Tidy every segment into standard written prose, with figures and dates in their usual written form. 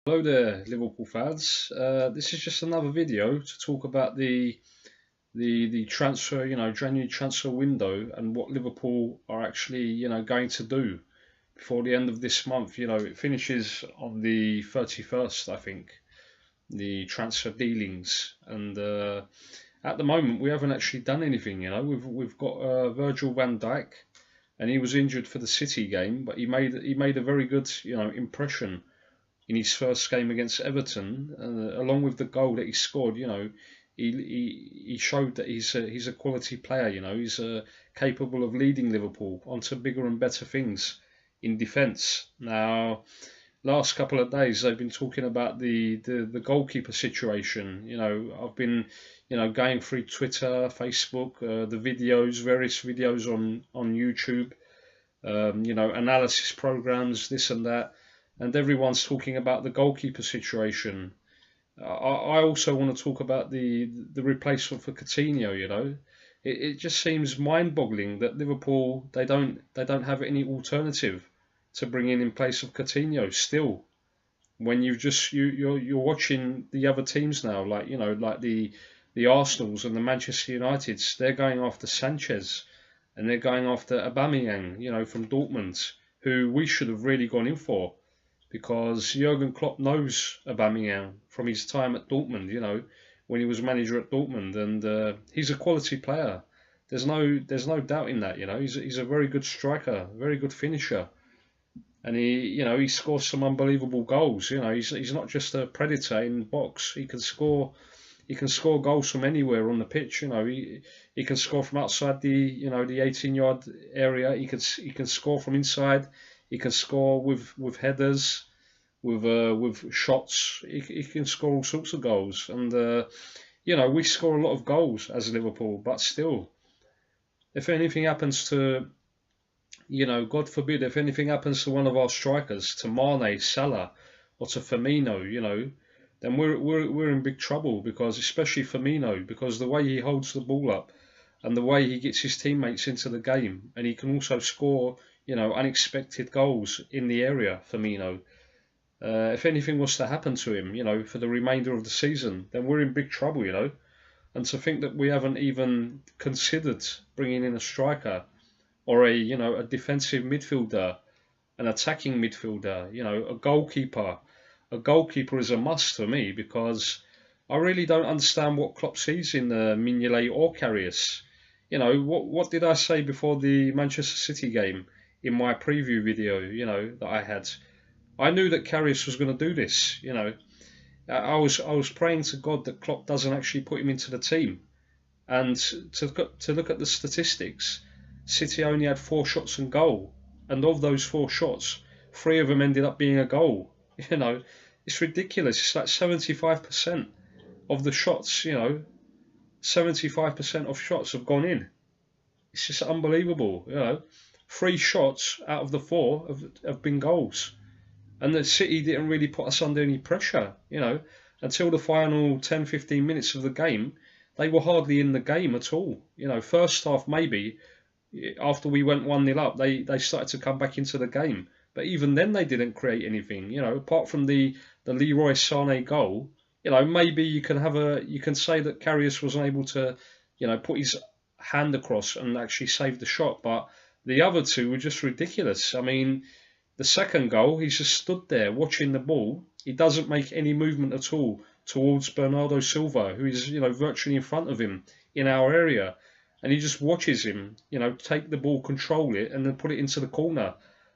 Hello there, Liverpool fans. This is just another video to talk about the transfer, January transfer window and what Liverpool are actually, going to do before the end of this month. It finishes on the 31st, I think, the transfer dealings, and at the moment we haven't actually done anything. We've got Virgil van Dijk, and he was injured for the City game, but he made a very good, impression in his first game against Everton, along with the goal that he scored. He showed that he's a quality player. He's capable of leading Liverpool onto bigger and better things in defence. Now, last couple of days they've been talking about the goalkeeper situation. I've been going through Twitter, Facebook, the videos, various videos on YouTube. Analysis programs, this and that, and everyone's talking about the goalkeeper situation. I also want to talk about the replacement for Coutinho. It just seems mind-boggling that Liverpool they don't have any alternative to bring in place of Coutinho still. When you're watching the other teams now, like the Arsenals and the Manchester Uniteds, they're going after Sanchez and they're going after Aubameyang, from Dortmund, who we should have really gone in for, because Jurgen Klopp knows Aubameyang from his time at Dortmund, when he was manager at Dortmund, and he's a quality player. There's no doubt in that. He's a very good striker, very good finisher, and he scores some unbelievable goals. He's not just a predator in the box. He can score. He can score goals from anywhere on the pitch. He can score from outside the the 18-yard area. He can score from inside. He can score with headers, with shots. He can score all sorts of goals, and we score a lot of goals as Liverpool. But still, if anything happens to, God forbid, if anything happens to one of our strikers, to Mane, Salah, or to Firmino, then we're in big trouble, because especially Firmino, because the way he holds the ball up and the way he gets his teammates into the game, and he can also score, unexpected goals in the area, Firmino. If anything was to happen to him, for the remainder of the season, then we're in big trouble. And to think that we haven't even considered bringing in a striker or a defensive midfielder, an attacking midfielder, a goalkeeper. A goalkeeper is a must for me, because I really don't understand what Klopp sees in Mignolet or Karius. What did I say before the Manchester City game in my preview video, that I had? I knew that Karius was going to do this. I was praying to God that Klopp doesn't actually put him into the team. And to look at the statistics, City only had 4 shots on goal, and of those 4 shots, 3 of them ended up being a goal. It's ridiculous. It's like 75% of the shots, 75% of shots have gone in. It's just unbelievable. 3 shots out of the 4 have been goals. And the City didn't really put us under any pressure, until the final 10-15 minutes of the game. They were hardly in the game at all. First half maybe, after we went 1-0 up, they started to come back into the game. But even then they didn't create anything, apart from the Leroy Sané goal. Maybe you can say that Karius wasn't able to, put his hand across and actually save the shot. But the other 2 were just ridiculous. I mean, the second goal, he's just stood there watching the ball. He doesn't make any movement at all towards Bernardo Silva, who is, virtually in front of him in our area. And he just watches him, take the ball, control it, and then put it into the corner.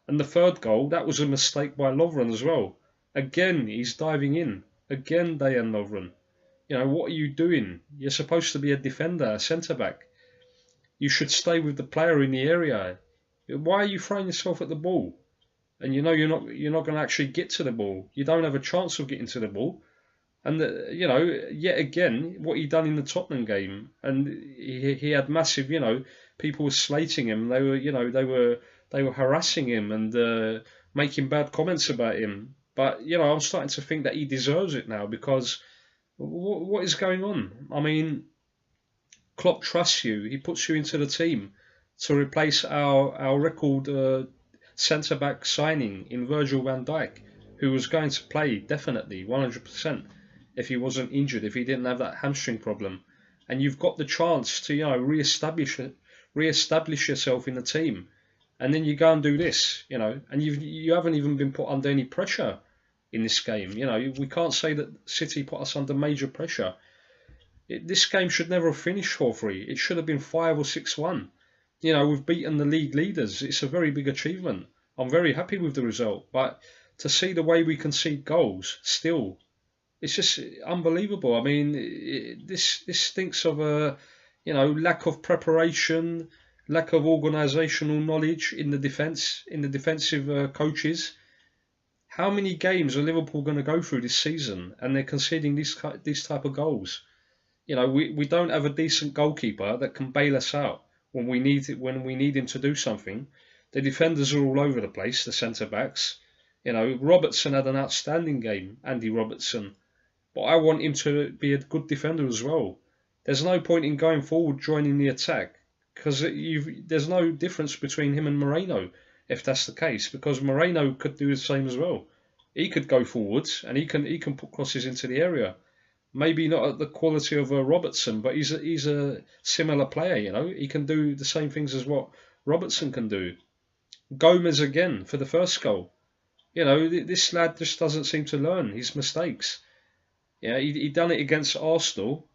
And the third goal, that was a mistake by Lovren as well. Again, he's diving in. Again, Dejan Lovren. What are you doing? You're supposed to be a defender, a centre-back. You should stay with the player in the area. Why are you throwing yourself at the ball? And you're not going to actually get to the ball. You don't have a chance of getting to the ball. And yet again, what he done in the Tottenham game, and he had massive, people were slating him. They were harassing him and making bad comments about him. But I'm starting to think that he deserves it now, because what is going on? I mean, Klopp trusts you. He puts you into the team to replace our record centre back signing in Virgil van Dijk, who was going to play definitely 100% if he wasn't injured, if he didn't have that hamstring problem. And you've got the chance to, you know, re-establish yourself in the team, and then you go and do this, you know, and you haven't even been put under any pressure in this game. You know, we can't say that City put us under major pressure. This game should never have finished 4-3. It should have been 5 or 6-1. You know, we've beaten the league leaders. It's a very big achievement. I'm very happy with the result, but to see the way we concede goals still, it's just unbelievable. I mean, this stinks of a, you know, lack of preparation, lack of organisational knowledge in the defence, in the defensive coaches. How many games are Liverpool going to go through this season and they're conceding these type of goals? You know, we don't have a decent goalkeeper that can bail us out when we need it, when we need him to do something. The defenders are all over the place, the centre backs. You know, Robertson had an outstanding game, Andy Robertson, but I want him to be a good defender as well. There's no point in going forward joining the attack, because there's no difference between him and Moreno if that's the case, because Moreno could do the same as well. He could go forwards and he can put crosses into the area. Maybe not at the quality of Robertson, but he's a similar player. You know, he can do the same things as what Robertson can do. Gomez again for the first goal. You know, this lad just doesn't seem to learn his mistakes. Yeah, he done it against Arsenal.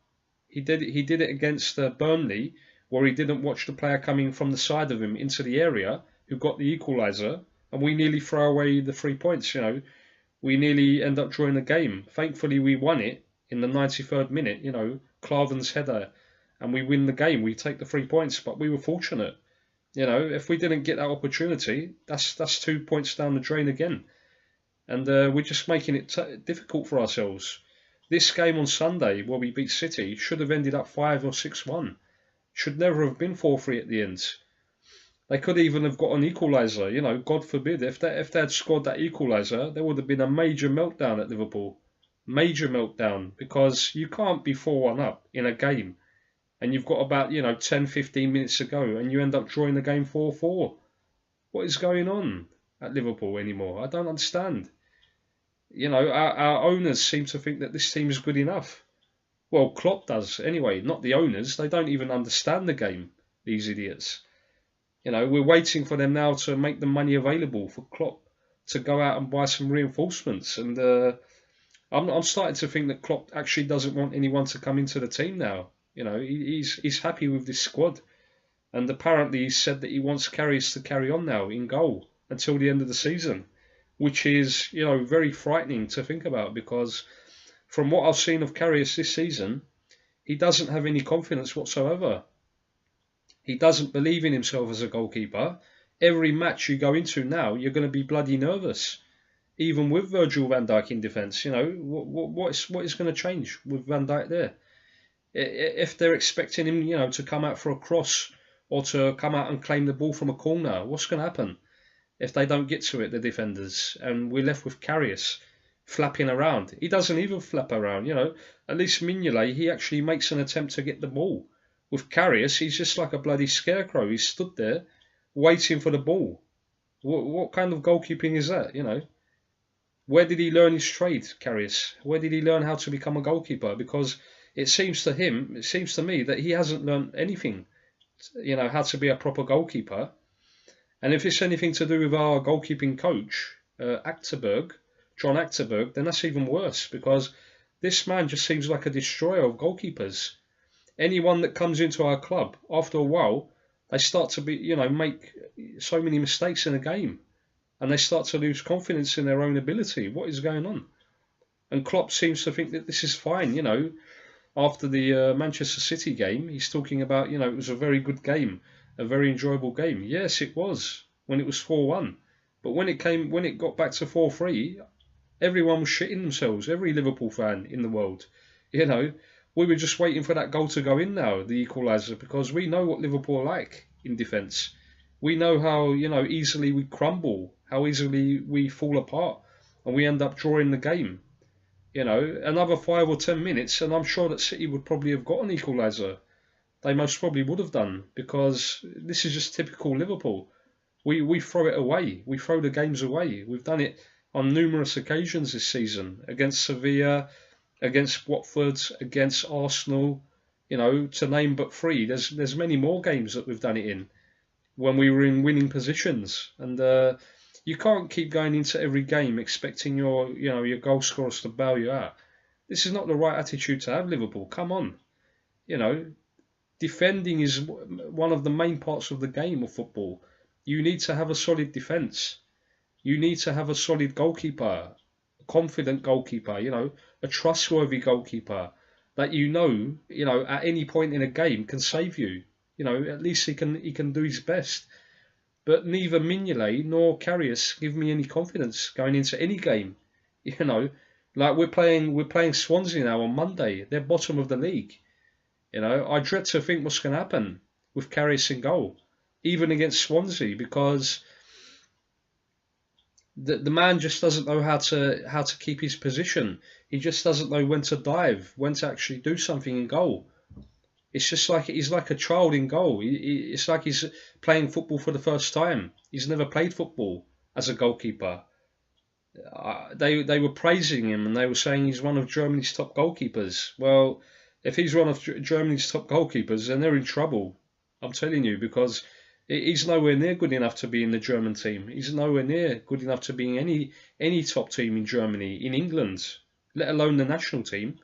He did it against Burnley, where he didn't watch the player coming from the side of him into the area, who got the equaliser, and we nearly throw away the 3 points. You know, we nearly end up drawing the game. Thankfully, we won it in the 93rd minute. You know, Clavan's header, and we win the game. We take the 3 points, but we were fortunate. You know, if we didn't get that opportunity, that's 2 points down the drain again. And we're just making it difficult for ourselves. This game on Sunday, where we beat City, should have ended up 5 or 6-1. Should never have been 4-3 at the end. They could even have got an equaliser. You know, God forbid, if they had scored that equaliser, there would have been a major meltdown at Liverpool. Major meltdown, because you can't be 4-1 up in a game and you've got about, you know, 10-15 minutes to go and you end up drawing the game 4-4. What is going on at Liverpool anymore? I don't understand. You know, our owners seem to think that this team is good enough. Well, Klopp does anyway, not the owners. They don't even understand the game, these idiots. You know, we're waiting for them now to make the money available for Klopp to go out and buy some reinforcements. And I'm starting to think that Klopp actually doesn't want anyone to come into the team now. You know, he's happy with this squad. And apparently he said that he wants Karius to carry on now in goal until the end of the season, which is, you know, very frightening to think about, because from what I've seen of Karius this season, he doesn't have any confidence whatsoever. He doesn't believe in himself as a goalkeeper. Every match you go into now, you're going to be bloody nervous. Even with Virgil van Dijk in defence, you know, what is going to change with Van Dijk there? If they're expecting him, you know, to come out for a cross or to come out and claim the ball from a corner, what's going to happen if they don't get to it, the defenders, and we're left with Karius flapping around? He doesn't even flap around, you know. At least Mignolet, he actually makes an attempt to get the ball. With Karius, he's just like a bloody scarecrow. He's stood there waiting for the ball. What kind of goalkeeping is that, you know? Where did he learn his trade, Karius? Where did he learn how to become a goalkeeper? Because it seems to me that he hasn't learned anything, you know, how to be a proper goalkeeper. And if it's anything to do with our goalkeeping coach, John Achterberg, then that's even worse, because this man just seems like a destroyer of goalkeepers. Anyone that comes into our club, after a while, they start to be, you know, make so many mistakes in a game, and they start to lose confidence in their own ability. What is going on? And Klopp seems to think that this is fine, you know. After the Manchester City game, he's talking about, you know, it was a very good game, a very enjoyable game. Yes, it was when it was 4-1, but when it got back to 4-3, everyone was shitting themselves. Every Liverpool fan in the world, you know. We were just waiting for that goal to go in now, the equaliser, because we know what Liverpool are like in defence. We know how, you know, easily we crumble, how easily we fall apart, and we end up drawing the game. You know, another 5 or 10 minutes, and I'm sure that City would probably have got an equaliser. They most probably would have done, because this is just typical Liverpool. We throw it away. We throw the games away. We've done it. on numerous occasions this season, against Sevilla, against Watford, against Arsenal, you know, to name but three. There's many more games that we've done it in when we were in winning positions, and you can't keep going into every game expecting your goal scorers to bail you out. This is not the right attitude to have, Liverpool. Come on, you know, defending is one of the main parts of the game of football. You need to have a solid defence. You need to have a solid goalkeeper, a confident goalkeeper, you know, a trustworthy goalkeeper that at any point in a game can save you. You know, at least he can do his best. But neither Mignolet nor Karius give me any confidence going into any game. You know, like we're playing Swansea now on Monday. They're bottom of the league. You know, I dread to think what's going to happen with Karius in goal, even against Swansea, because the man just doesn't know how to keep his position. He just doesn't know when to dive, when to actually do something in goal. It's just like he's like a child in goal. It's like he's playing football for the first time. He's never played football as a goalkeeper. They were praising him and they were saying he's one of Germany's top goalkeepers. Well, if he's one of Germany's top goalkeepers, then they're in trouble. I'm telling you, because he's nowhere near good enough to be in the German team. He's nowhere near good enough to be in any top team in Germany, in England, let alone the national team.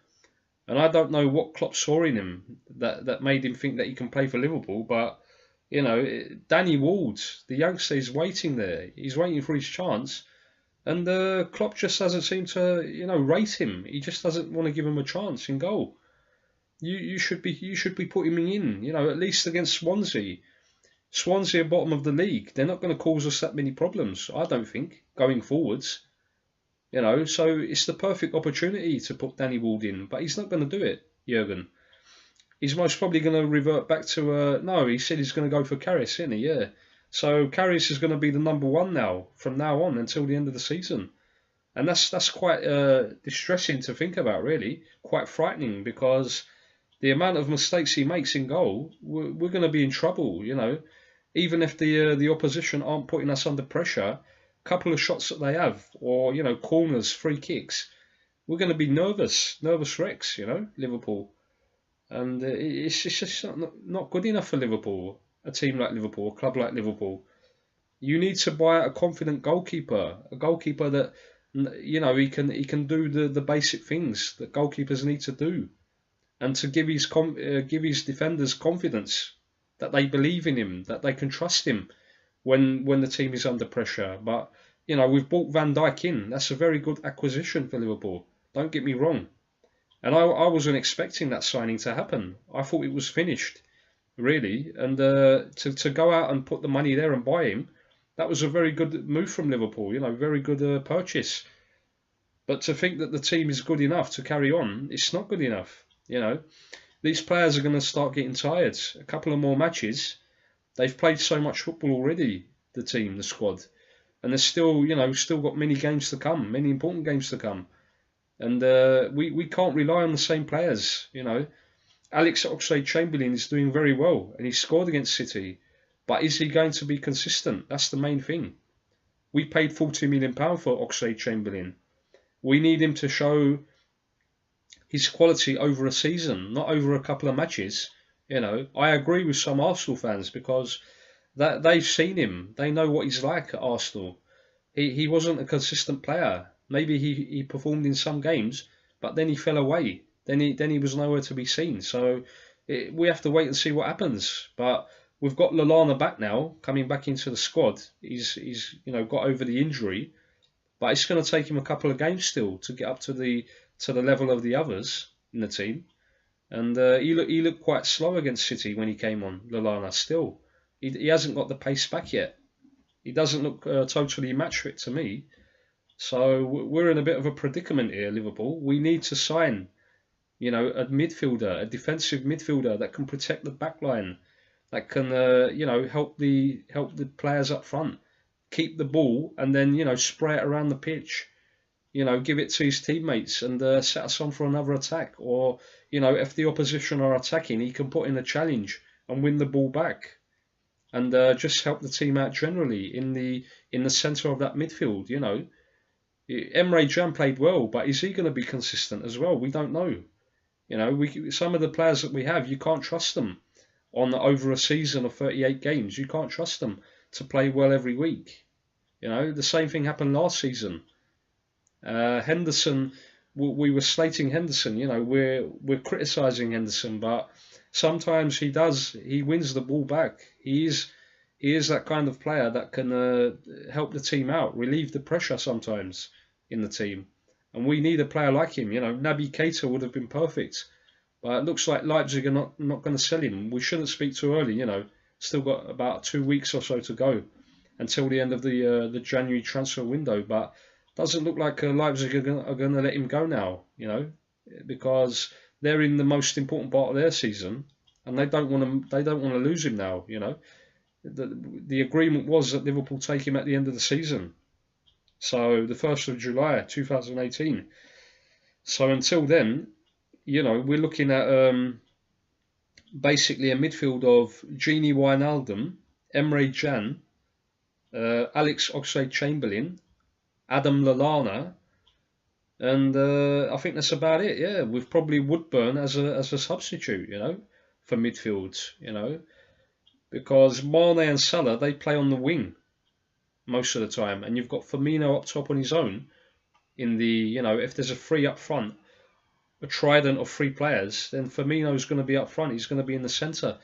And I don't know what Klopp saw in him that made him think that he can play for Liverpool. But, you know, Danny Ward, the youngster, is waiting there. He's waiting for his chance. And Klopp just doesn't seem to, rate him. He just doesn't want to give him a chance in goal. You should be putting him in, at least against Swansea. Swansea are bottom of the league. They're not going to cause us that many problems, I don't think, going forwards. So it's the perfect opportunity to put Danny Ward in, but he's not going to do it, Jurgen. He's most probably going to revert back to, no, he said he's going to go for Karius, isn't he? Yeah. So Karius is going to be the number one now, from now on until the end of the season. And that's quite distressing to think about, really. Quite frightening, because the amount of mistakes he makes in goal, we're going to be in trouble, Even if the opposition aren't putting us under pressure, a couple of shots that they have, or, corners, free kicks, we're going to be nervous wrecks, Liverpool. And it's just not good enough for Liverpool, a team like Liverpool, a club like Liverpool. You need to buy a confident goalkeeper, a goalkeeper that, he can do the basic things that goalkeepers need to do, and to give his defenders confidence that they believe in him, that they can trust him when the team is under pressure. But, we've bought Van Dijk in. That's a very good acquisition for Liverpool. Don't get me wrong. And I wasn't expecting that signing to happen. I thought it was finished, really. And to go out and put the money there and buy him, that was a very good move from Liverpool. Very good purchase. But to think that the team is good enough to carry on, it's not good enough. These players are going to start getting tired. A couple of more matches. They've played so much football already, the team, the squad. And there's still got many games to come, many important games to come. And we can't rely on the same players, Alex Oxlade-Chamberlain is doing very well, and he scored against City. But is he going to be consistent? That's the main thing. We paid £40 million for Oxlade-Chamberlain. We need him to show his quality over a season, not over a couple of matches. I agree with some Arsenal fans, because that they've seen him. They know what he's like at Arsenal. He wasn't a consistent player. Maybe he performed in some games, but then he fell away. Then he was nowhere to be seen. So we have to wait and see what happens. But we've got Lallana back now, coming back into the squad. He's got over the injury, but it's going to take him a couple of games still to get up to the level of the others in the team. And he looked quite slow against City when he came on, Lallana. Still, he hasn't got the pace back yet. He doesn't look totally match fit to me. So we're in a bit of a predicament here, Liverpool. We need to sign, a midfielder, a defensive midfielder that can protect the back line, that can, help the players up front, keep the ball, and then, spray it around the pitch. Give it to his teammates and set us on for another attack. Or, if the opposition are attacking, he can put in a challenge and win the ball back, and just help the team out generally in the centre of that midfield. Emre Can played well, but is he going to be consistent as well? We don't know. You know, some of the players that we have, you can't trust them on over a season of 38 games. You can't trust them to play well every week. You know, the same thing happened last season. Henderson, we were slating Henderson. You know, we're criticising Henderson, but sometimes he wins the ball back. He is that kind of player that can help the team out, relieve the pressure sometimes in the team. And we need a player like him. You know, Naby Keita would have been perfect. But it looks like Leipzig are not going to sell him. We shouldn't speak too early, you know. Still got about 2 weeks or so to go until the end of the January transfer window. But doesn't look like Leipzig are going to let him go now, you know, because they're in the most important part of their season, and they don't want to lose him now, you know. The agreement was that Liverpool take him at the end of the season, so the 1st of July 2018. So until then, you know, we're looking at basically a midfield of Gini Wijnaldum, Emre Can, Alex Oxlade-Chamberlain, Adam Lallana, and I think that's about it. Yeah, with probably Woodburn as a substitute, you know, for midfield, you know, because Mane and Salah, they play on the wing most of the time, and you've got Firmino up top on his own in the, you know, if there's a three up front, a trident of three players, then Firmino's going to be up front. He's going to be in the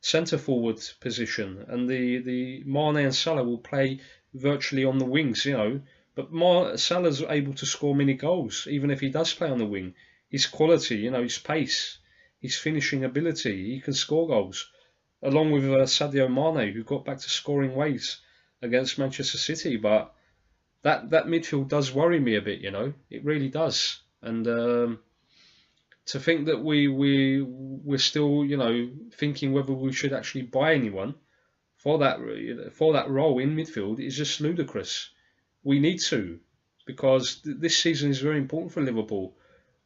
centre forward position, and the Mane and Salah will play virtually on the wings, you know. But Salah's able to score many goals, even if he does play on the wing. His quality, you know, his pace, his finishing ability, he can score goals. Along with Sadio Mane, who got back to scoring ways against Manchester City. But that midfield does worry me a bit, you know. It really does. And to think that we're still, you know, thinking whether we should actually buy anyone for that role in midfield is just ludicrous. We need to, because this season is very important for Liverpool.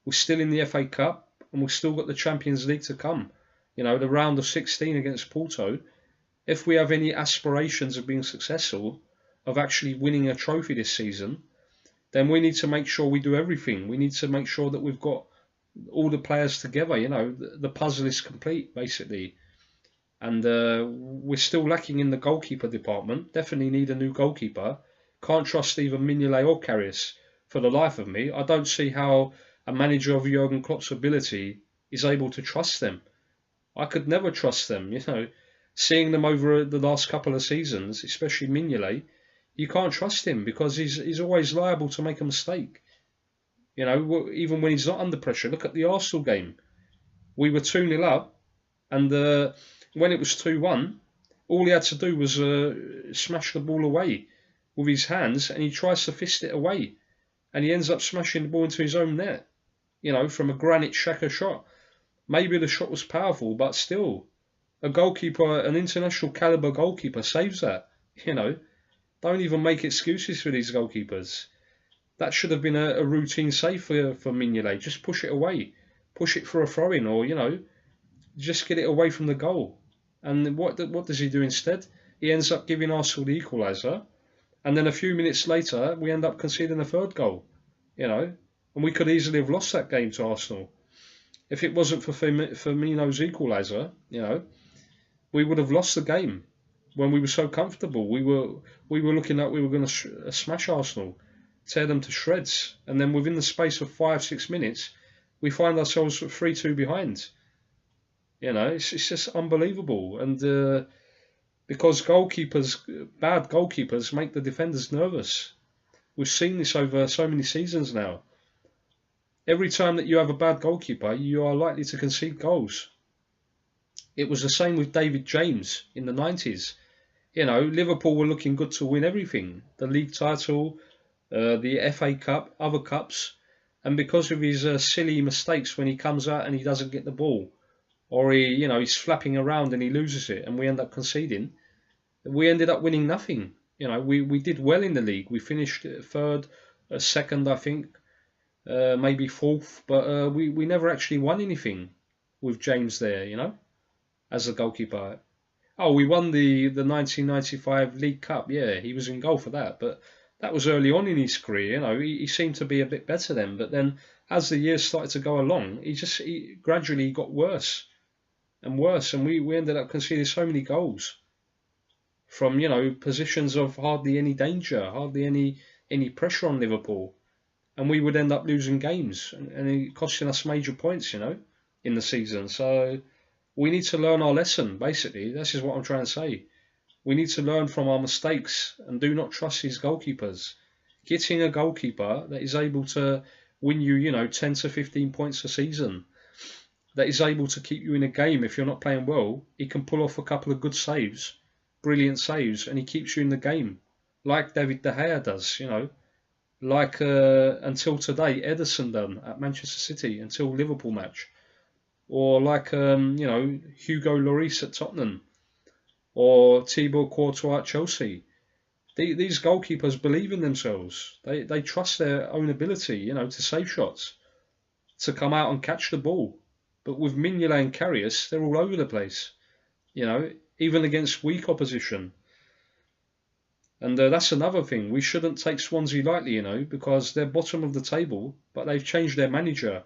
We're still in the FA Cup, and we've still got the Champions League to come. You know, the round of 16 against Porto. If we have any aspirations of being successful, of actually winning a trophy this season, then we need to make sure we do everything. We need to make sure that we've got all the players together. You know, the puzzle is complete, basically. And we're still lacking in the goalkeeper department. Definitely need a new goalkeeper. Can't trust either Mignolet or Karius for the life of me. I don't see how a manager of Jurgen Klopp's ability is able to trust them. I could never trust them, you know. Seeing them over the last couple of seasons, especially Mignolet, you can't trust him because he's always liable to make a mistake. You know, even when he's not under pressure. Look at the Arsenal game. We were 2-0 up, and when it was 2-1, all he had to do was smash the ball away with his hands, and he tries to fist it away, and he ends up smashing the ball into his own net, you know, from a Granit Xhaka shot. Maybe the shot was powerful, but still, a goalkeeper, an international caliber goalkeeper, saves that. You know, don't even make excuses for these goalkeepers. That should have been a routine save for Mignolet. Just push it away, push it for a throw-in, or, you know, just get it away from the goal. And what does he do instead? He ends up giving Arsenal the equaliser, and then a few minutes later we end up conceding a third goal. You know, and we could easily have lost that game to Arsenal. If it wasn't for Firmino's equaliser, you know, we would have lost the game when we were so comfortable. We were looking like we were going to smash Arsenal, tear them to shreds, and then within the space of 5-6 minutes, we find ourselves 3-2 behind. You know, it's just unbelievable, and because bad goalkeepers, make the defenders nervous. We've seen this over so many seasons now. Every time that you have a bad goalkeeper, you are likely to concede goals. It was the same with David James in the 90s. You know, Liverpool were looking good to win everything. The league title, the FA Cup, other cups. And because of his silly mistakes when he comes out and he doesn't get the ball, or he's flapping around and he loses it and we end up conceding, we ended up winning nothing. You know, we did well in the league. We finished third, second, I think. Maybe fourth, but we never actually won anything with James there, you know, as a goalkeeper. Oh, we won the 1995 League Cup, yeah, he was in goal for that, but That was early on in his career. You know, he seemed to be a bit better then, but then as the years started to go along, he gradually got worse and worse, and we ended up conceding so many goals from, you know, positions of hardly any danger, hardly any pressure on Liverpool, and we would end up losing games and it costing us major points, you know, in the season. So we need to learn our lesson. Basically, this is what I'm trying to say. We need to learn from our mistakes and do not trust these goalkeepers. Getting a goalkeeper that is able to win you, you know, 10 to 15 points a season, that is able to keep you in a game if you're not playing well, he can pull off a couple of good saves, brilliant saves, and he keeps you in the game, like David De Gea does, you know, like until today Ederson done at Manchester City until Liverpool match, or like you know, Hugo Lloris at Tottenham, or Thibaut Courtois at Chelsea. These goalkeepers believe in themselves. They trust their own ability, you know, to save shots, to come out and catch the ball. But with Mignolet and Karius, they're all over the place, you know, even against weak opposition. And that's another thing. We shouldn't take Swansea lightly, you know, because they're bottom of the table, but they've changed their manager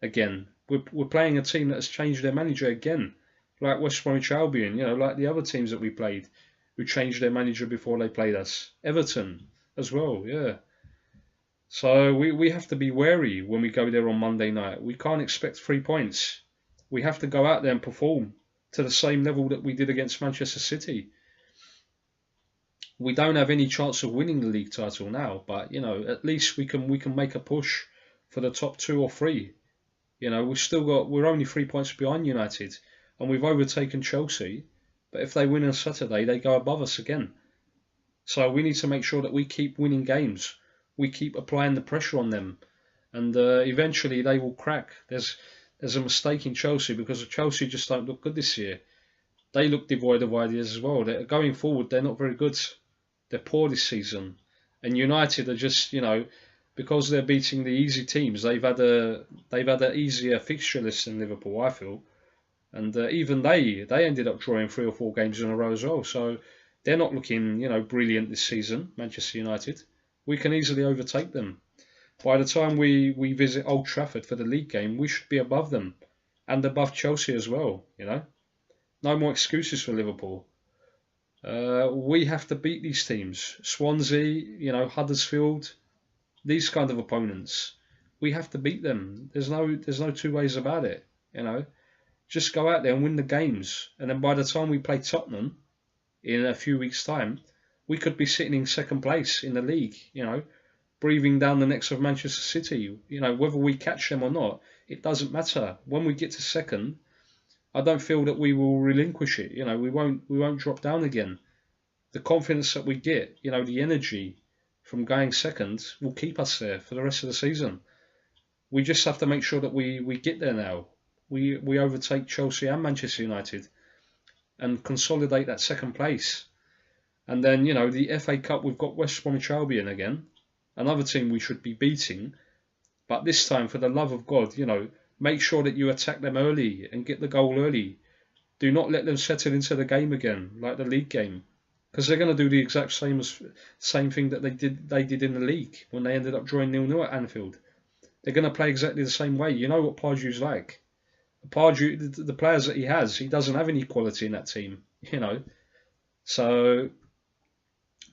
again. We're playing a team that has changed their manager again, like West Bromwich Albion, you know, like the other teams that we played, who changed their manager before they played us. Everton as well, yeah. So we have to be wary when we go there on Monday night. We can't expect 3 points. We have to go out there and perform to the same level that we did against Manchester City. We don't have any chance of winning the league title now, but you know, at least we can make a push for the top 2 or 3. You know, we're only 3 points behind United, and we've overtaken Chelsea. But if they win on Saturday, they go above us again. So we need to make sure that we keep winning games. We keep applying the pressure on them, and eventually they will crack. There's a mistake in Chelsea because Chelsea just don't look good this year. They look devoid of ideas as well. Going forward, they're not very good. They're poor this season, and United are just, you know, because they're beating the easy teams. They've had an easier fixture list than Liverpool, I feel, and even they ended up drawing 3 or 4 games in a row as well. So they're not looking, you know, brilliant this season. Manchester United, we can easily overtake them. By the time we visit Old Trafford for the league game, we should be above them and above Chelsea as well. You know, no more excuses for Liverpool. We have to beat these teams. Swansea, you know, Huddersfield, these kind of opponents. We have to beat them. There's no two ways about it. You know, just go out there and win the games. And then by the time we play Tottenham in a few weeks' time, we could be sitting in second place in the league. You know, breathing down the necks of Manchester City. You know, whether we catch them or not, it doesn't matter. When we get to second, I don't feel that we will relinquish it. You know, we won't drop down again. The confidence that we get, you know, the energy from going second will keep us there for the rest of the season. We just have to make sure that we get there now. We overtake Chelsea and Manchester United and consolidate that second place. And then, you know, the FA Cup, we've got West Bromwich Albion again, another team we should be beating. But this time, for the love of God, you know, make sure that you attack them early and get the goal early. Do not let them settle into the game again, like the league game, because they're going to do the exact same thing that they did in the league when they ended up drawing 0-0 at Anfield. They're going to play exactly the same way. You know what Pardew's like. Pardew, the players that he has, he doesn't have any quality in that team. You know, so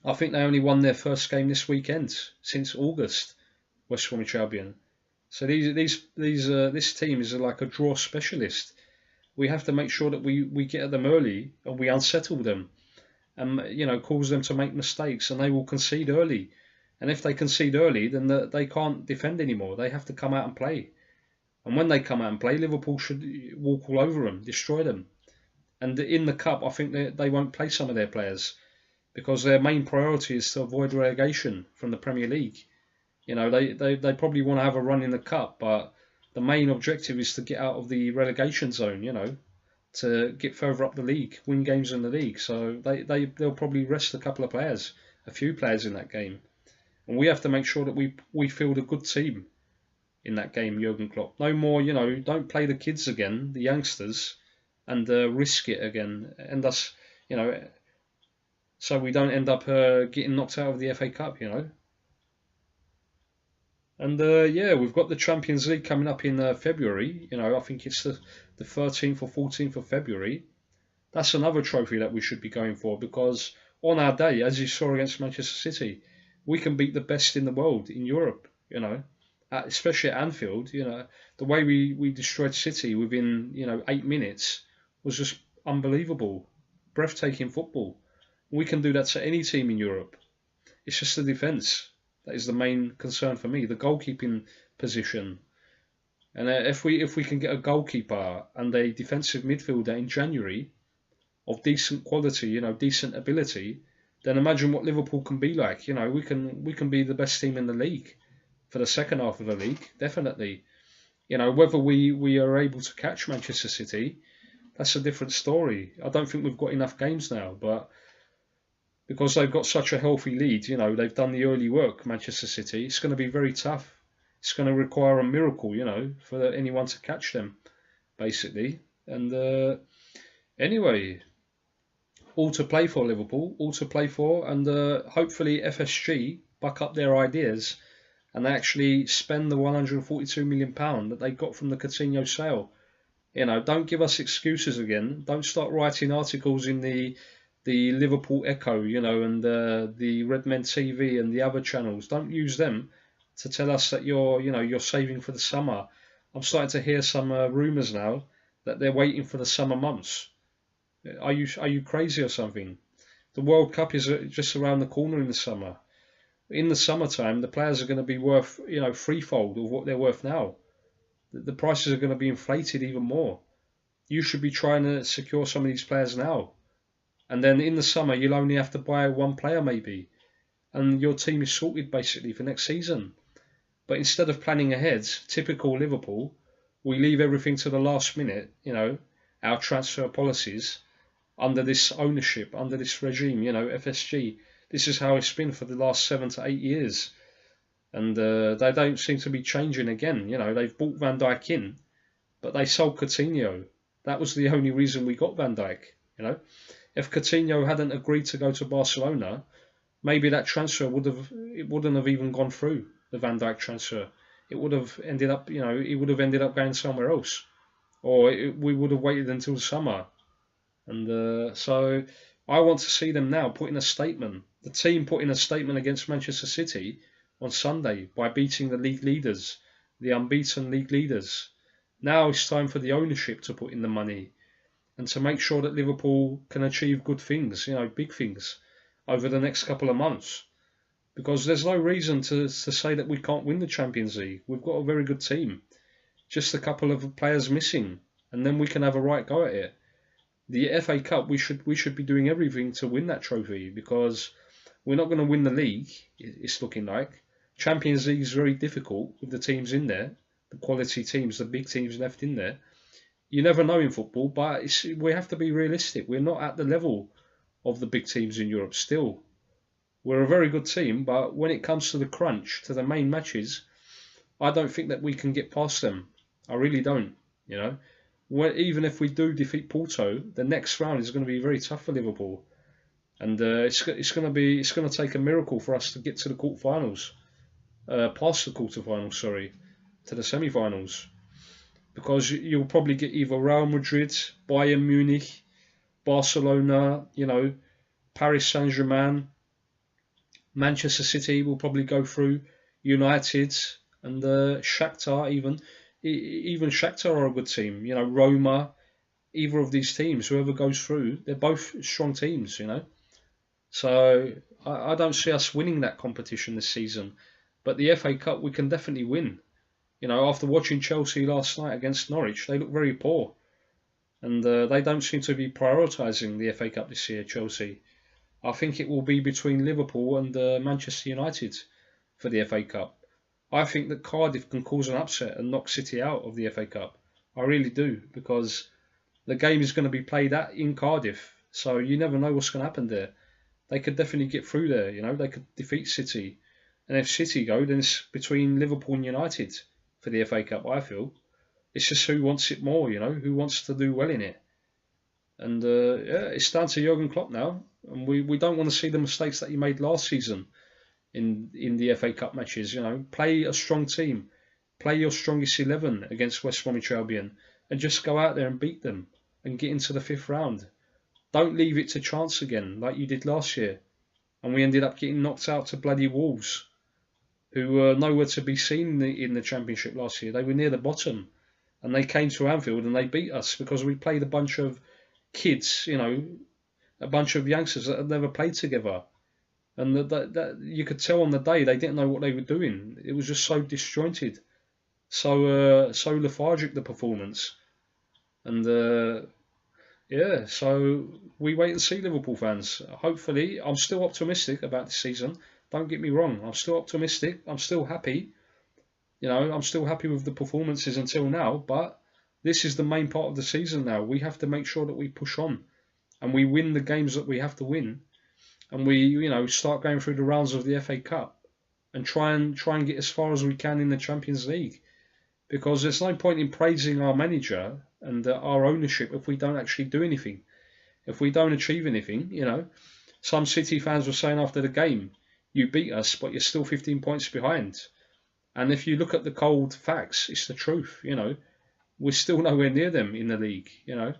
I think they only won their first game this weekend since August. West Bromwich Albion. So this team is like a draw specialist. We have to make sure that we get at them early and we unsettle them, and you know, cause them to make mistakes, and they will concede early. And if they concede early, then they can't defend anymore. They have to come out and play. And when they come out and play, Liverpool should walk all over them, destroy them. And in the cup, I think they won't play some of their players because their main priority is to avoid relegation from the Premier League. You know, they probably want to have a run in the cup, but the main objective is to get out of the relegation zone, you know, to get further up the league, win games in the league. So they'll probably rest a couple of players, a few players in that game. And we have to make sure that we field a good team in that game, Jurgen Klopp. No more, you know, don't play the kids again, the youngsters, and risk it again. And us, you know, so we don't end up getting knocked out of the FA Cup, you know. And yeah, we've got the Champions League coming up in February. You know, I think it's the 13th or 14th of February. That's another trophy that we should be going for, because on our day, as you saw against Manchester City, we can beat the best in the world in Europe. You know, especially at Anfield. You know, the way we destroyed City within 8 minutes was just unbelievable, breathtaking football. We can do that to any team in Europe. It's just the defence that is the main concern for me, the goalkeeping position. And if we can get a goalkeeper and a defensive midfielder in January of decent quality, decent ability, then imagine what Liverpool can be like. You know, we can be the best team in the league for the second half of the league, definitely. You know, whether we are able to catch Manchester City, that's a different story. I don't think we've got enough games now, but because they've got such a healthy lead, they've done the early work, Manchester City, it's going to be very tough. It's going to require a miracle, for anyone to catch them, basically. And anyway, all to play for, Liverpool, all to play for, and hopefully FSG buck up their ideas and they actually spend the £142 million that they got from the Coutinho sale. Don't give us excuses again. Don't start writing articles in the Liverpool Echo, and the Redmen TV and the other channels. Don't use them to tell us that you're saving for the summer. I'm starting to hear some rumours now that they're waiting for the summer months. Are you crazy or something? The World Cup is just around the corner in the summer. In the summertime, the players are going to be worth threefold of what they're worth now. The prices are going to be inflated even more. You should be trying to secure some of these players now. And then in the summer, you'll only have to buy one player maybe. And your team is sorted basically for next season. But instead of planning ahead, typical Liverpool, we leave everything to the last minute, our transfer policies, under this ownership, under this regime, FSG. This is how it's been for the last 7 to 8 years. And they don't seem to be changing again. They've bought Van Dijk in, but they sold Coutinho. That was the only reason we got Van Dijk, If Coutinho hadn't agreed to go to Barcelona, maybe that transfer wouldn't have even gone through, the Van Dijk transfer. It would have ended up, he would have ended up going somewhere else. Or we would have waited until the summer. And so I want to see them now put in a statement. The team put in a statement against Manchester City on Sunday by beating the league leaders, the unbeaten league leaders. Now it's time for the ownership to put in the money and to make sure that Liverpool can achieve good things, big things, over the next couple of months. Because there's no reason to say that we can't win the Champions League. We've got a very good team. Just a couple of players missing, and then we can have a right go at it. The FA Cup, we should be doing everything to win that trophy, because we're not going to win the league, it's looking like. Champions League is very difficult with the teams in there, the quality teams, the big teams left in there. You never know in football, but we have to be realistic. We're not at the level of the big teams in Europe still. We're a very good team, but when it comes to the crunch, to the main matches, I don't think that we can get past them. I really don't, Even if we do defeat Porto, the next round is going to be very tough for Liverpool. And it's going to take a miracle for us to get to the quarterfinals. Past the quarterfinals, sorry, to the semi-finals. Because you'll probably get either Real Madrid, Bayern Munich, Barcelona, Paris Saint-Germain, Manchester City will probably go through, United, and Shakhtar even. Even Shakhtar are a good team, Roma, either of these teams, whoever goes through, they're both strong teams, So I don't see us winning that competition this season. But the FA Cup, we can definitely win. After watching Chelsea last night against Norwich, they look very poor. And they don't seem to be prioritising the FA Cup this year, Chelsea. I think it will be between Liverpool and Manchester United for the FA Cup. I think that Cardiff can cause an upset and knock City out of the FA Cup. I really do, because the game is going to be played in Cardiff. So you never know what's going to happen there. They could definitely get through there, They could defeat City. And if City go, then it's between Liverpool and United for the FA Cup, I feel. It's just who wants it more, who wants to do well in it. And yeah, it's down to Jurgen Klopp now. and we don't want to see the mistakes that he made last season in the FA Cup matches. You know, play a strong team, play your strongest 11 against West Bromwich Albion, and just go out there and beat them and get into the 5th round. Don't leave it to chance again like you did last year, and we ended up getting knocked out to bloody Wolves, who were nowhere to be seen in the Championship last year. They were near the bottom, and they came to Anfield and they beat us because we played a bunch of kids, you know, a bunch of youngsters that had never played together. And that you could tell on the day they didn't know what they were doing. It was just so disjointed, so lethargic, the performance. And yeah, so we wait and see, Liverpool fans. Hopefully, I'm still optimistic about this season. Don't get me wrong, I'm still optimistic. I'm still happy. You know, I'm still happy with the performances until now, but this is the main part of the season now. We have to make sure that we push on and we win the games that we have to win, and we, you know, start going through the rounds of the FA Cup and try and get as far as we can in the Champions League. Because there's no point in praising our manager and our ownership if we don't actually do anything, if we don't achieve anything. You know, some City fans were saying after the game, you beat us, but you're still 15 points behind. And if you look at the cold facts, it's the truth. You know, we're still nowhere near them in the league. You know,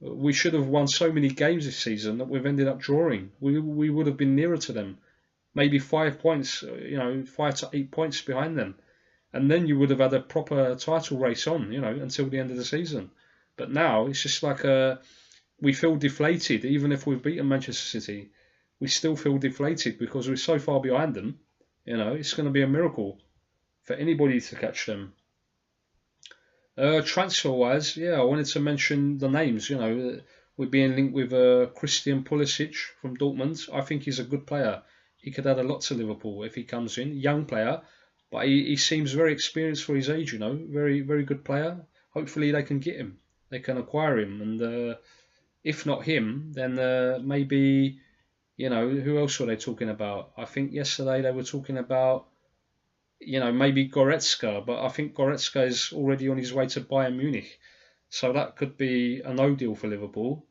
we should have won so many games this season that we've ended up drawing. We would have been nearer to them, maybe 5 points, you know, 5 to 8 points behind them. And then you would have had a proper title race on, you know, until the end of the season. But now it's just like we feel deflated. Even if we've beaten Manchester City, we still feel deflated because we're so far behind them. You know, it's going to be a miracle for anybody to catch them. Transfer-wise, yeah, I wanted to mention the names. You know, we're being linked with Christian Pulisic from Dortmund. I think he's a good player. He could add a lot to Liverpool if he comes in. Young player. But he seems very experienced for his age, you know, very, very good player. Hopefully they can get him, they can acquire him. And if not him, then maybe, you know, who else were they talking about? I think yesterday they were talking about, you know, maybe Goretzka, but I think Goretzka is already on his way to Bayern Munich. So that could be a no deal for Liverpool.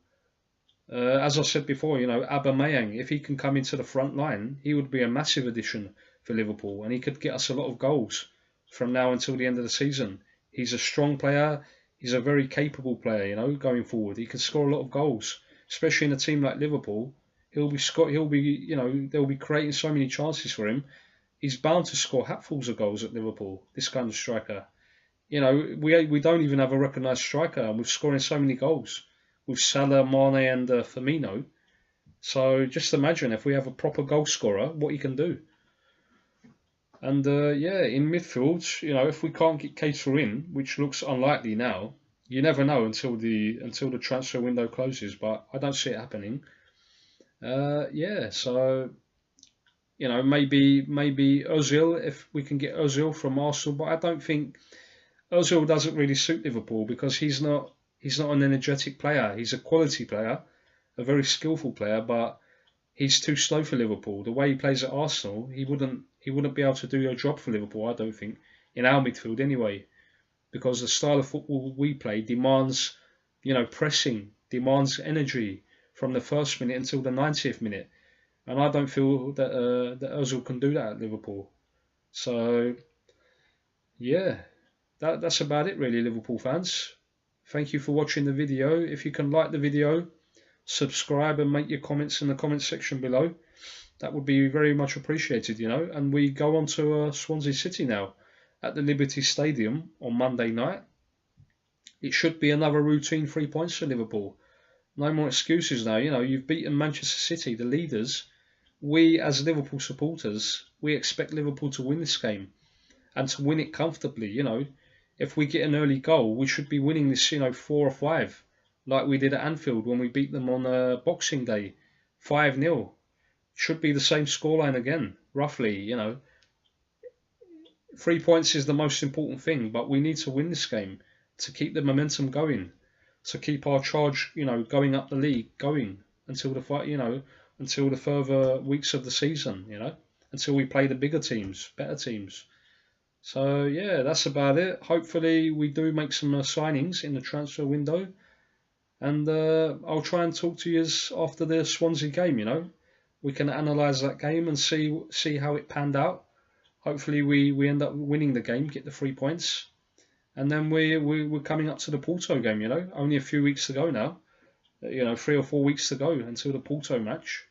As I said before, you know, Aubameyang, if he can come into the front line, he would be a massive addition for Liverpool, and he could get us a lot of goals from now until the end of the season. He's a strong player. He's a very capable player, you know, going forward. He can score a lot of goals, especially in a team like Liverpool. He'll be, you know, they'll be creating so many chances for him. He's bound to score hatfuls of goals at Liverpool, this kind of striker. You know, we don't even have a recognised striker, and we're scoring so many goals with Salah, Mane and Firmino. So just imagine if we have a proper goal scorer, what he can do. And yeah, in midfield, you know, if we can't get Keita in, which looks unlikely now, you never know until the transfer window closes, but I don't see it happening. Yeah, so you know, maybe Ozil, if we can get Ozil from Arsenal, but I don't think Ozil doesn't really suit Liverpool because he's not an energetic player. He's a quality player, a very skillful player, but he's too slow for Liverpool. The way he plays at Arsenal, he wouldn't be able to do a job for Liverpool, I don't think, in our midfield anyway, because the style of football we play demands, you know, pressing, demands energy from the first minute until the 90th minute, and I don't feel that that Ozil can do that at Liverpool. So yeah, that's about it really, Liverpool fans. Thank you for watching the video. If you can like the video, subscribe and make your comments in the comment section below. That would be very much appreciated, you know. And we go on to Swansea City now at the Liberty Stadium on Monday night. It should be another routine 3 points for Liverpool. No more excuses now. You know, you've beaten Manchester City, the leaders. We, as Liverpool supporters, we expect Liverpool to win this game and to win it comfortably. You know, if we get an early goal, we should be winning this, you know, 4 or 5, like we did at Anfield when we beat them on Boxing Day, 5-0. Should be the same scoreline again, roughly. You know, 3 points is the most important thing, but we need to win this game to keep the momentum going, to keep our charge, you know, going up the league, going until the fight, you know, until the further weeks of the season, you know, until we play the bigger teams, better teams. So yeah, that's about it. Hopefully we do make some signings in the transfer window. and I'll try and talk to you after the Swansea game. We can analyse that game and see how it panned out. Hopefully, we end up winning the game, get the 3 points, and then we're coming up to the Porto game. Only a few weeks to go now. 3 or 4 weeks to go until the Porto match,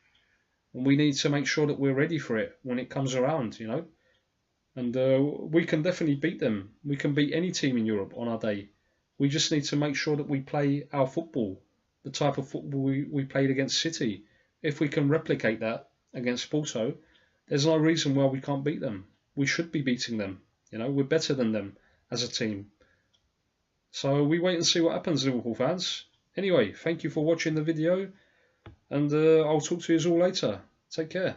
and we need to make sure that we're ready for it when it comes around. And we can definitely beat them. We can beat any team in Europe on our day. We just need to make sure that we play our football, the type of football we played against City. If we can replicate that against Porto, there's no reason why we can't beat them. We should be beating them. We're better than them as a team. So we wait and see what happens, Liverpool fans. Anyway, thank you for watching the video, and I'll talk to you all later. Take care.